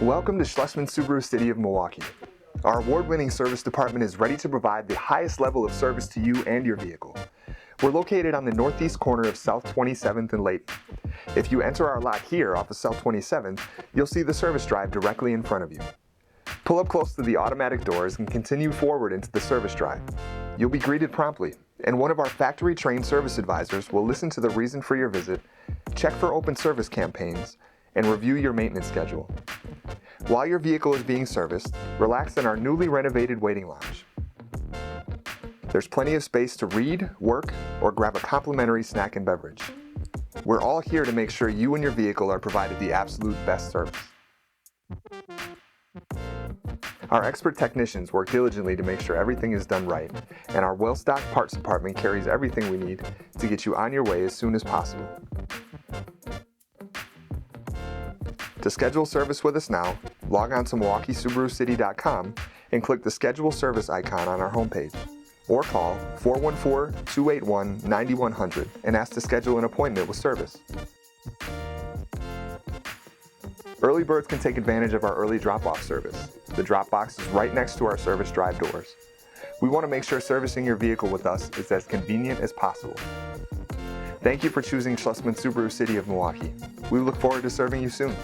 Welcome to Schlossmann Subaru City of Milwaukee. Our award-winning service department is ready to provide the highest level of service to you and your vehicle. We're located on the northeast corner of South 27th and Layton. If you enter our lot here off of South 27th, you'll see the service drive directly in front of you. Pull up close to the automatic doors and continue forward into the service drive. You'll be greeted promptly, and one of our factory-trained service advisors will listen to the reason for your visit, check for open service campaigns, and review your maintenance schedule. While your vehicle is being serviced, relax in our newly renovated waiting lounge. There's plenty of space to read, work, or grab a complimentary snack and beverage. We're all here to make sure you and your vehicle are provided the absolute best service. Our expert technicians work diligently to make sure everything is done right, and our well-stocked parts department carries everything we need to get you on your way as soon as possible. To schedule service with us now, log on to MilwaukeeSubaruCity.com and click the Schedule Service icon on our homepage. Or call 414-281-9100 and ask to schedule an appointment with service. Early birds can take advantage of our early drop-off service. The drop box is right next to our service drive doors. We want to make sure servicing your vehicle with us is as convenient as possible. Thank you for choosing Schlossmann Subaru City of Milwaukee. We look forward to serving you soon.